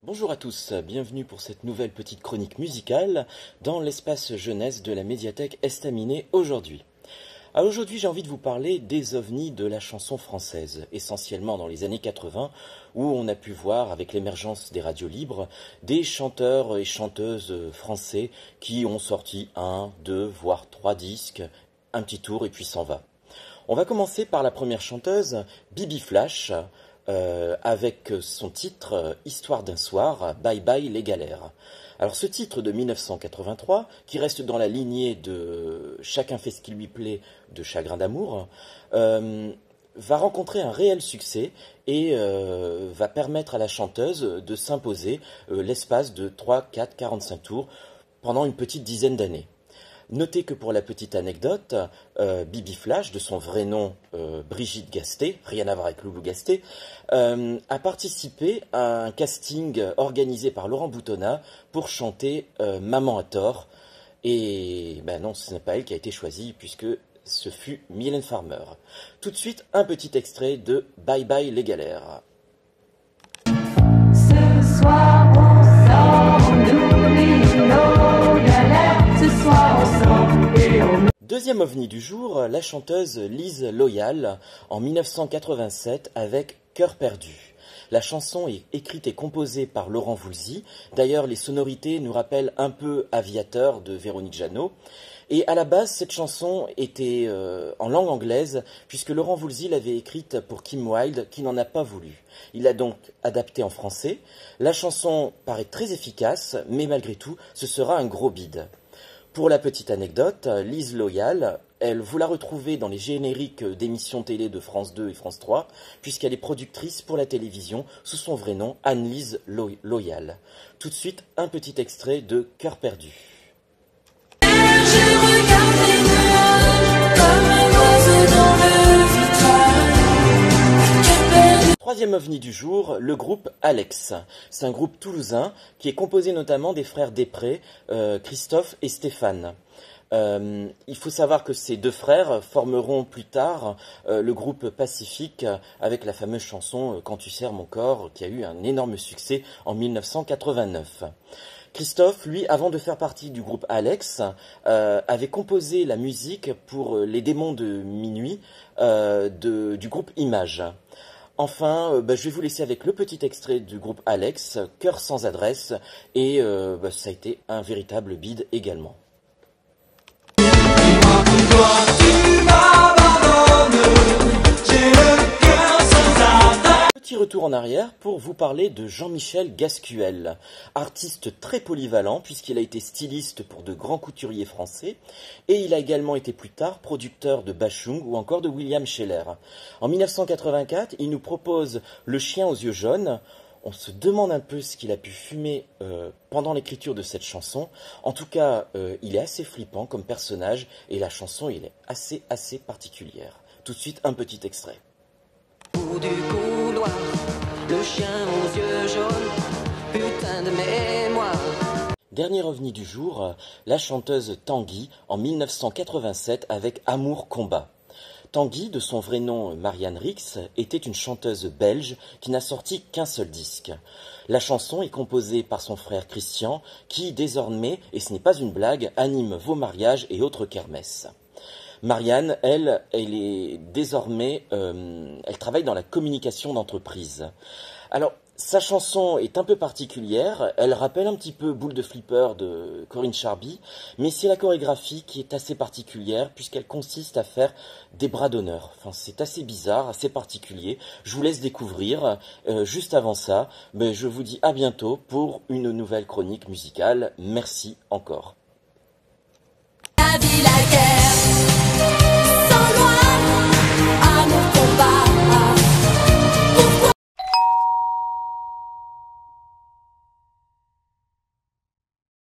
Bonjour à tous, bienvenue pour cette nouvelle petite chronique musicale dans l'espace jeunesse de la médiathèque Estaminet aujourd'hui. Alors aujourd'hui j'ai envie de vous parler des ovnis de la chanson française, essentiellement dans les années 80, où on a pu voir avec l'émergence des radios libres, des chanteurs et chanteuses français qui ont sorti 1, 2, voire 3 disques, un petit tour et puis s'en va. On va commencer par la première chanteuse, Bibi Flash, avec son titre Histoire d'un soir, Bye Bye les galères. Alors ce titre de 1983, qui reste dans la lignée de Chacun fait ce qui lui plaît de Chagrin d'amour, va rencontrer un réel succès et va permettre à la chanteuse de s'imposer l'espace de 3, 4, 45 tours pendant une petite dizaine d'années. Notez que pour la petite anecdote, Bibi Flash, de son vrai nom Brigitte Gasté, rien à voir avec Loulou Gasté, a participé à un casting organisé par Laurent Boutonnat pour chanter Maman a tort. Et ben non, ce n'est pas elle qui a été choisie puisque ce fut Mylène Farmer. Tout de suite, un petit extrait de Bye Bye les galères. Ce soir on sort, on oublie nos galères. Ce soir on sort et on... Deuxième ovni du jour, la chanteuse Lise Loyal en 1987 avec Cœur perdu. La chanson est écrite et composée par Laurent Voulzy. D'ailleurs, les sonorités nous rappellent un peu Aviateur de Véronique Jeannot. Et à la base, cette chanson était en langue anglaise, puisque Laurent Voulzy l'avait écrite pour Kim Wilde, qui n'en a pas voulu. Il l'a donc adaptée en français. La chanson paraît très efficace, mais malgré tout, ce sera un gros bide. Pour la petite anecdote, Lise Loyal, vous la retrouvez dans les génériques d'émissions télé de France 2 et France 3, puisqu'elle est productrice pour la télévision sous son vrai nom, Anne-Lise Loyal. Tout de suite, un petit extrait de Cœur perdu. Troisième ovni du jour, le groupe Alex. C'est un groupe toulousain qui est composé notamment des frères Després, Christophe et Stéphane. Il faut savoir que ces deux frères formeront plus tard le groupe Pacifique avec la fameuse chanson Quand tu serres mon corps qui a eu un énorme succès en 1989. Christophe, lui, avant de faire partie du groupe Alex, avait composé la musique pour Les démons de minuit du groupe Image. Enfin, je vais vous laisser avec le petit extrait du groupe Alex, Cœur sans adresse, et ça a été un véritable bide également. Petit retour en arrière pour vous parler de Jean-Michel Gascuel, artiste très polyvalent puisqu'il a été styliste pour de grands couturiers français et il a également été plus tard producteur de Bachung ou encore de William Scheller. En 1984, il nous propose Le chien aux yeux jaunes. On se demande un peu ce qu'il a pu fumer pendant l'écriture de cette chanson. En tout cas, il est assez flippant comme personnage et la chanson il est assez particulière. Tout de suite, un petit extrait. Du couloir, le chien aux yeux jaunes, putain de mémoire. Dernier ovni du jour, la chanteuse Tanguy en 1987 avec Amour Combat. Tanguy, de son vrai nom Marianne Rix, était une chanteuse belge qui n'a sorti qu'un seul disque. La chanson est composée par son frère Christian qui désormais, et ce n'est pas une blague, anime vos mariages et autres kermesses. Marianne, elle est désormais, elle travaille dans la communication d'entreprise. Alors, sa chanson est un peu particulière, elle rappelle un petit peu Boule de Flipper de Corinne Charby, mais c'est la chorégraphie qui est assez particulière puisqu'elle consiste à faire des bras d'honneur. Enfin, c'est assez bizarre, assez particulier. Je vous laisse découvrir. Juste avant ça, je vous dis à bientôt pour une nouvelle chronique musicale. Merci encore.